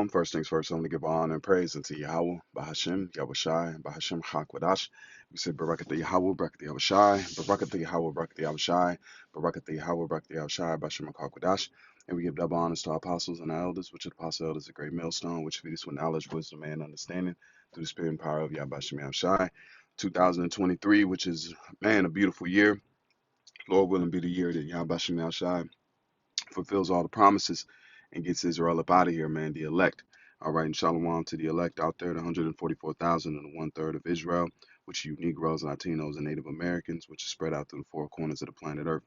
First things first, I want to give honor and praise unto Yahweh, Bahashem, Yahushai, and Bahashem Hakwadash. We say Barakat Yahweh, Barakat Yahushai, Barakat Yahweh, Barakat Yahushai, Barakat Yahweh, Barakat Yahushai, Bahashem Hakwadash. And we give double honors to our apostles and our elders, which are the apostle elders, a great millstone, which feed us with knowledge, wisdom, and understanding through the spirit and power of Yahweh Bashem Yahushai. 2023, which is, man, a beautiful year. Lord willing be the year that Yahweh Bashem Yahushai fulfills all the promises and gets Israel up out of here, man, the elect. All right, and shalom to the elect out there, the 144,000 and the one third of Israel, which are you Negroes, Latinos, and Native Americans, which is spread out through the four corners of the planet Earth.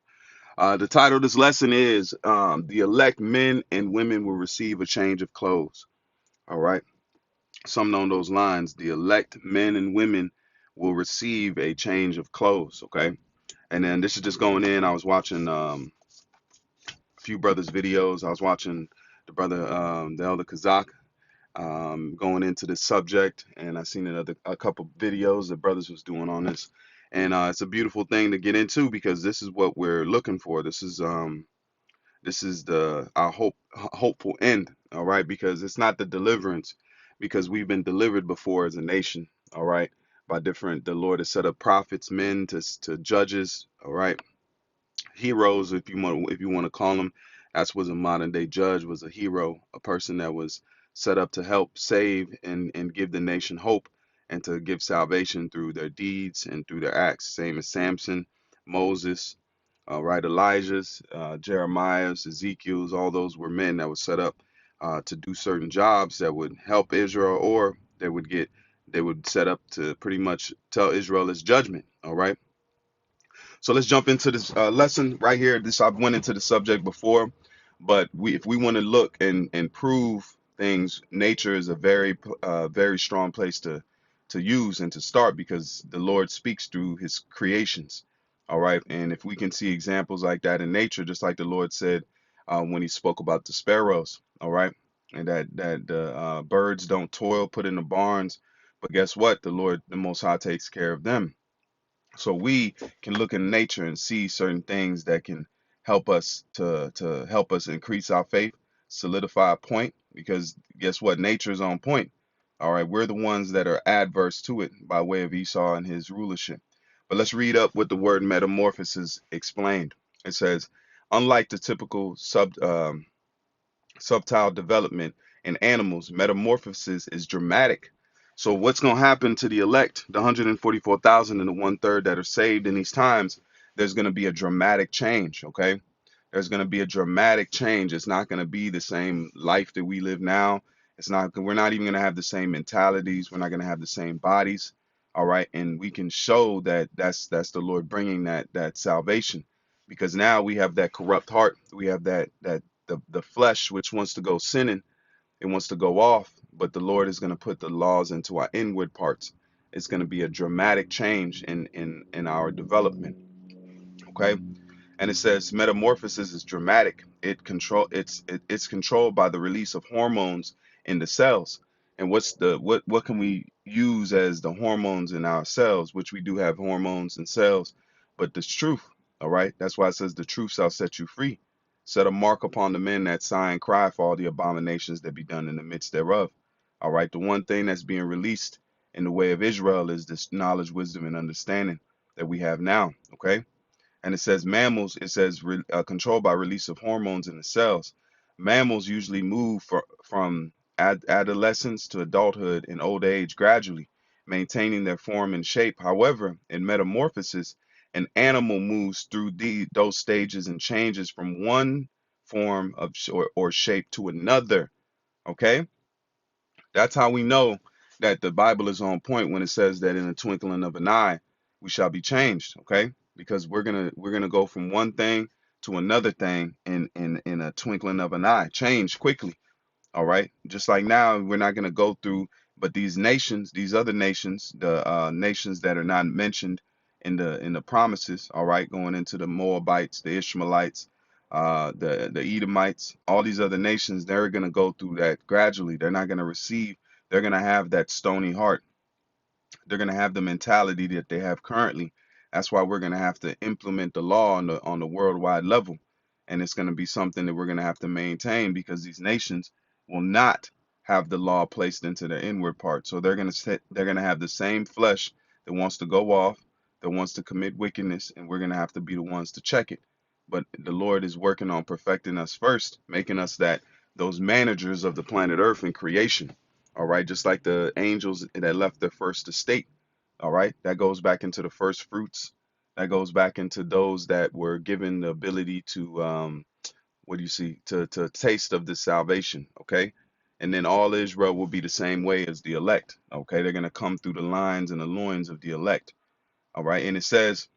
The title of this lesson is The Elect Men and Women Will Receive a Change of Clothes. All right, something on those lines. The elect men and women will receive a change of clothes. Okay, and then this is just going in. I was watching few brothers' videos. I was watching the brother, the elder Kazak, going into this subject, and I seen a couple videos that brothers was doing on this, and it's a beautiful thing to get into because this is what we're looking for. This is the our hopeful end. All right, because it's not the deliverance, because we've been delivered before as a nation. All right, by different. The Lord has set up prophets, men to judges. All right, heroes, if you want to call them. That's was a modern day judge, was a hero, a person that was set up to help save and give the nation hope and to give salvation through their deeds and through their acts. Same as Samson, Moses, right, Elijah's, Jeremiah's, Ezekiel's. All those were men that were set up to do certain jobs that would help Israel, or they would set up to pretty much tell Israel its judgment. All right. So let's jump into this lesson right here. I've went into the subject before, but if we want to look and prove things, nature is a very strong place to use and to start, because the Lord speaks through His creations. All right, and if we can see examples like that in nature, just like the Lord said when He spoke about the sparrows. All right, and that the birds don't toil, put in the barns, but guess what? The Lord, the Most High, takes care of them. So we can look in nature and see certain things that can help us to help us increase our faith, solidify a point, because guess what? Nature is on point. All right, we're the ones that are adverse to it by way of Esau and his rulership. But let's read up what the word metamorphosis explained. It says, unlike the typical subtile development in animals, metamorphosis is dramatic. So what's going to happen to the elect, the 144,000 and the one third that are saved in these times? There's going to be a dramatic change. Okay, there's going to be a dramatic change. It's not going to be the same life that we live now. It's not. We're not even going to have the same mentalities. We're not going to have the same bodies. All right, and we can show that that's the Lord bringing that salvation, because now we have that corrupt heart. We have that the flesh which wants to go sinning. It wants to go off, but the Lord is going to put the laws into our inward parts. It's going to be a dramatic change in our development. Okay, and it says metamorphosis is dramatic. It's controlled by the release of hormones in the cells. And what can we use as the hormones in our cells, which we do have hormones in cells, but the truth. All right, that's why it says the truth shall set you free. Set a mark upon the men that sigh and cry for all the abominations that be done in the midst thereof. All right, the one thing that's being released in the way of Israel is this knowledge, wisdom, and understanding that we have now. Okay, and it says mammals, it says controlled by release of hormones in the cells. Mammals usually move from adolescence to adulthood and old age gradually, maintaining their form and shape. However, in metamorphosis, an animal moves through those stages and changes from one form of or shape to another. Okay, that's how we know that the Bible is on point when it says that in the twinkling of an eye we shall be changed. Okay, because we're gonna go from one thing to another thing in a twinkling of an eye, change quickly. All right, just like now we're not gonna go through, but these nations, these other nations, the nations that are not mentioned in the promises. All right, going into the Moabites, the Ishmaelites, the Edomites, all these other nations, they're going to go through that gradually. They're not going to receive. They're going to have that stony heart. They're going to have the mentality that they have currently. That's why we're going to have to implement the law on the worldwide level, and it's going to be something that we're going to have to maintain, because these nations will not. have the law placed into the inward part. So they're gonna have the same flesh that wants to go off, that wants to commit wickedness, and we're gonna have to be the ones to check it. But the Lord is working on perfecting us first, making us that those managers of the planet Earth and creation. All right, just like the angels that left their first estate. All right, that goes back into the first fruits. That goes back into those that were given the ability to what do you see to taste of this salvation. Okay, and then all Israel will be the same way as the elect. Okay, they're gonna come through the lines and the loins of the elect. All right, and it says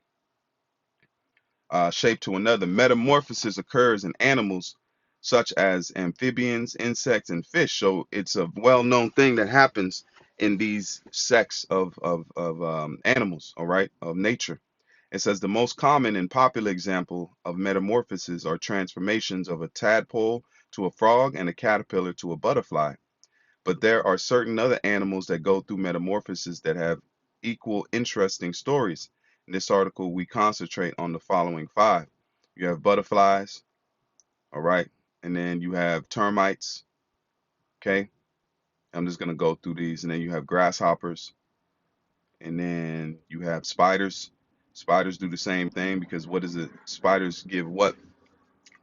shape to another. Metamorphosis occurs in animals such as amphibians, insects, and fish. So it's a well-known thing that happens in these sects of animals, all right, of nature. It says the most common and popular example of metamorphosis are transformations of a tadpole to a frog and a caterpillar to a butterfly. But there are certain other animals that go through metamorphosis that have equal interesting stories. In this article, we concentrate on the following five. You have butterflies, all right, and then you have termites, okay. I'm just going to go through these, and then you have grasshoppers, and then you have spiders. Spiders do the same thing because what is it? Spiders give what?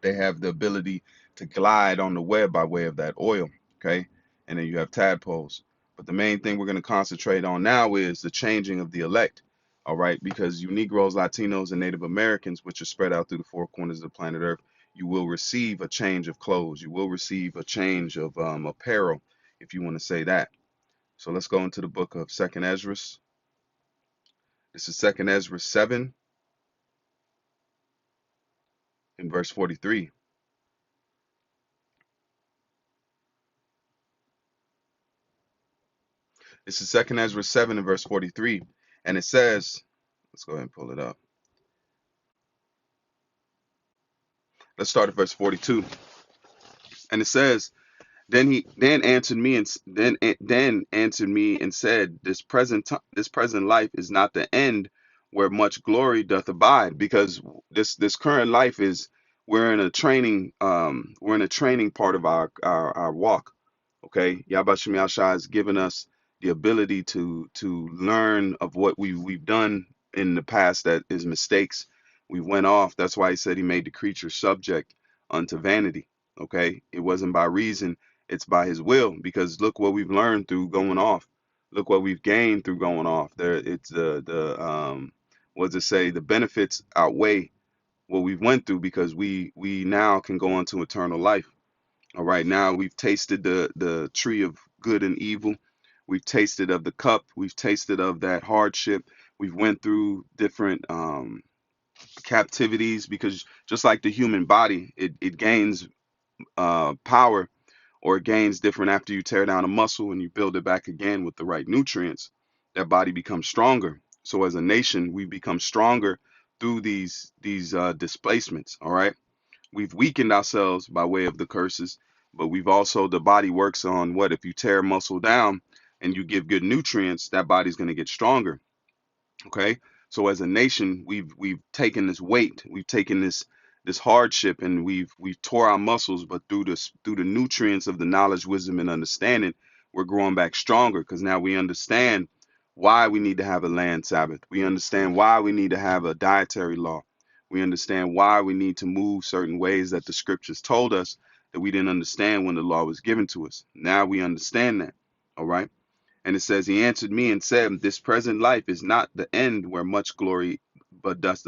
They have the ability to glide on the web by way of that oil, okay? And then you have tadpoles. But the main thing we're going to concentrate on now is the changing of the elect, all right? Because you Negroes, Latinos, and Native Americans, which are spread out through the four corners of the planet Earth, you will receive a change of clothes. You will receive a change of apparel, if you want to say that. So let's go into the book of Second Ezra. This is Second Ezra 7 in verse 43. This is Second Ezra 7 in verse 43. And it says, let's go ahead and pull it up. Let's start at verse 42. And it says, Then he then answered me and then answered me and said, this present life is not the end where much glory doth abide, because this current life is we're in a training part of our walk. Okay, Yabashim Yasha has given us the ability to learn of what we've done in the past that is mistakes. We went off. That's why he said he made the creature subject unto vanity. Okay, it wasn't by reason, it's by his will. Because look what we've learned through going off. Look what we've gained through going off. There, it's the what does it say? The benefits outweigh what we've went through because we now can go on to eternal life. All right, now we've tasted the tree of good and evil. We've tasted of the cup. We've tasted of that hardship. We've went through different captivities because just like the human body, it gains power or it gains different after you tear down a muscle and you build it back again with the right nutrients. That body becomes stronger. So as a nation, we become stronger through these displacements. All right. We've weakened ourselves by way of the curses, but we've also, the body works on what? If you tear muscle down and you give good nutrients, that body's going to get stronger. Okay. So as a nation, we've taken this weight, we've taken this hardship, and we've tore our muscles, but through the nutrients of the knowledge, wisdom, and understanding, we're growing back stronger because now we understand why we need to have a land Sabbath. We understand why we need to have a dietary law. We understand why we need to move certain ways that the scriptures told us that we didn't understand when the law was given to us. Now we understand that. All right. And it says, He answered me and said, This present life is not the end where much glory, but doth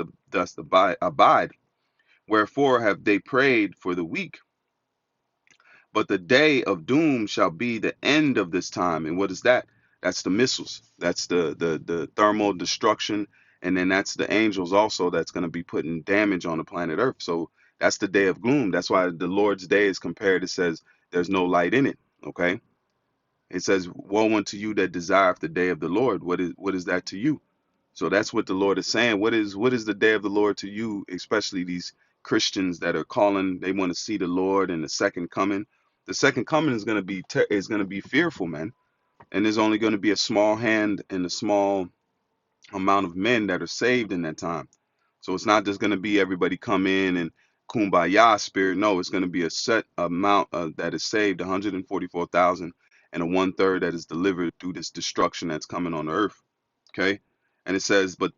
abide. Wherefore have they prayed for the weak? But the day of doom shall be the end of this time. And what is that? That's the missiles. That's the thermal destruction. And then that's the angels also that's going to be putting damage on the planet Earth. So that's the day of gloom. That's why the Lord's day is compared. It says there's no light in it. Okay. It says, Woe unto you that desire the day of the Lord. What is that to you? So that's what the Lord is saying. What is the day of the Lord to you, especially these Christians that are calling, they want to see the Lord and the second coming. The second coming is going to be fearful, man. And there's only going to be a small hand and a small amount of men that are saved in that time. So it's not just going to be everybody come in and kumbaya spirit. No, it's going to be a set amount that is saved, 144,000 and a one third that is delivered through this destruction that's coming on earth. Okay. And it says, but